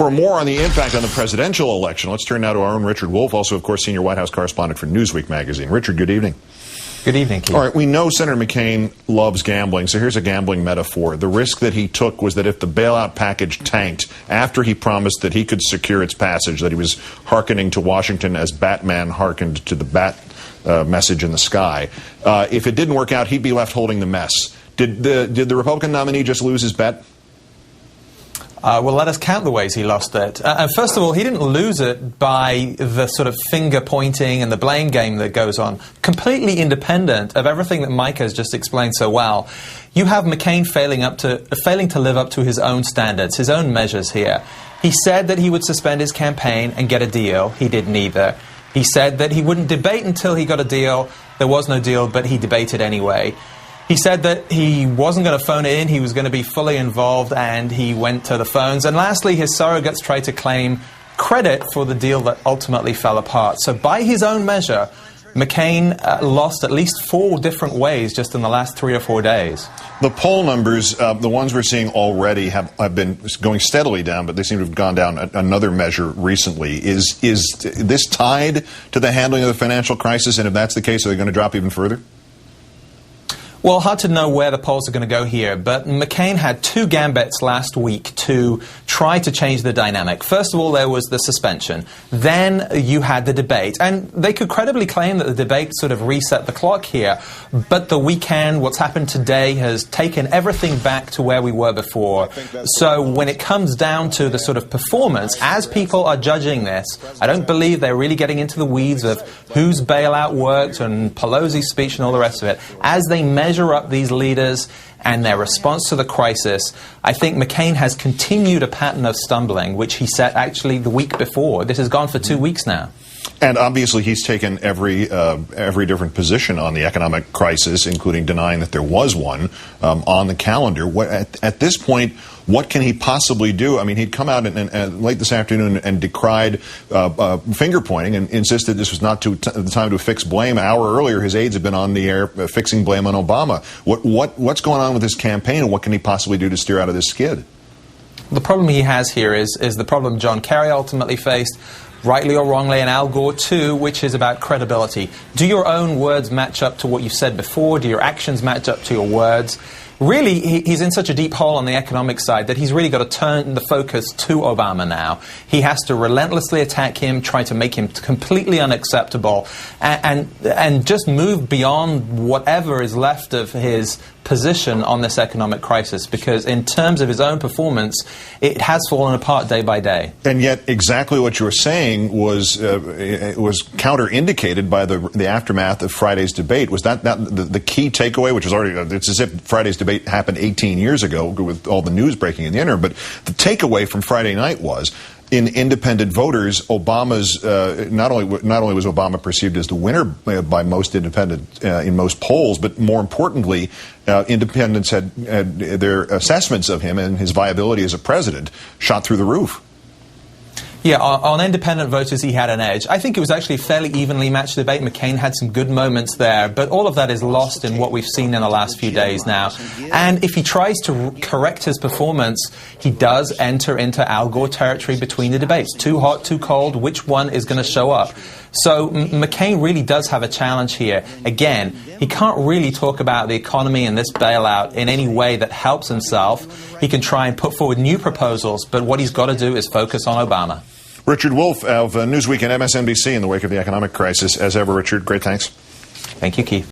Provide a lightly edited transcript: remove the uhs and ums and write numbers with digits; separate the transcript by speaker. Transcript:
Speaker 1: For more on the impact on the presidential election, let's turn now to our own Richard Wolff, also, of course, senior White House correspondent for Newsweek magazine. Richard, good evening.
Speaker 2: Good evening, Keith.
Speaker 1: All right, we know Senator McCain loves gambling, so here's a gambling metaphor. The risk that he took was that if the bailout package tanked after he promised that he could secure its passage, that he was hearkening to Washington as Batman hearkened to the bat message in the sky. If it didn't work out, he'd be left holding the mess. Did the Republican nominee just lose his bet?
Speaker 2: Well, let us count the ways he lost it. And first of all, he didn't lose it by the sort of finger-pointing and the blame game that goes on. Completely independent of everything that Mike has just explained so well. You have McCain failing to live up to his own standards, his own measures here. He said that he would suspend his campaign and get a deal. He did neither. He said that he wouldn't debate until he got a deal. There was no deal, but he debated anyway. He said that he wasn't going to phone it in, he was going to be fully involved, and he went to the phones. And lastly, his surrogates tried to claim credit for the deal that ultimately fell apart. So by his own measure, McCain lost at least 4 different ways just in the last 3 or 4 days.
Speaker 1: The poll numbers, the ones we're seeing already, have been going steadily down, but they seem to have gone down another measure recently. Is this tied to the handling of the financial crisis? And if that's the case, are they going to drop even further?
Speaker 2: Well, hard to know where the polls are going to go here, but McCain had 2 gambits last week to try to change the dynamic. First of all, there was the suspension. Then you had the debate. And they could credibly claim that the debate sort of reset the clock here. But the weekend, what's happened today, has taken everything back to where we were before. So when it comes down to the sort of performance, as people are judging this, I don't believe they're really getting into the weeds of whose bailout worked and Pelosi's speech and all the rest of it. As they measure up these leaders and their response to the crisis, I think McCain has continued a pattern of stumbling, which he set actually the week before. This has gone for 2 weeks now.
Speaker 1: And obviously he's taken every different position on the economic crisis, including denying that there was one on the calendar. At this point, what can he possibly do? I mean, he'd come out and late this afternoon and decried finger-pointing and insisted this was not the time to fix blame. An hour earlier, his aides had been on the air fixing blame on Obama. What's going on with his campaign, and what can he possibly do to steer out of this skid?
Speaker 2: The problem he has here is the problem John Kerry ultimately faced, rightly or wrongly, and Al Gore too, which is about credibility. Do your own words match up to what you've said before? Do your actions match up to your words? Really, he's in such a deep hole on the economic side that he's really got to turn the focus to Obama now. He has to relentlessly attack him, try to make him completely unacceptable, and just move beyond whatever is left of his position on this economic crisis, because in terms of his own performance, it has fallen apart day by day. And
Speaker 1: yet exactly what you were saying was counter-indicated by the aftermath of Friday's debate. Was that the key takeaway, which was already, it's as if Friday's debate happened 18 years ago with all the news breaking in the interim, but the takeaway from Friday night was, in independent voters, Obama's not only was Obama perceived as the winner by most independent in most polls, but more importantly, independents had their assessments of him and his viability as a president shot through the roof.
Speaker 2: Yeah, on independent voters, he had an edge. I think it was actually a fairly evenly matched debate. McCain had some good moments there, but all of that is lost in what we've seen in the last few days now. And if he tries to correct his performance, he does enter into Al Gore territory between the debates. Too hot, too cold, which one is going to show up? So McCain really does have a challenge here. Again, he can't really talk about the economy and this bailout in any way that helps himself. He can try and put forward new proposals, but what he's got to do is focus on Obama.
Speaker 1: Richard Wolff of Newsweek and MSNBC in the wake of the economic crisis. As ever, Richard, great thanks.
Speaker 2: Thank you, Keith.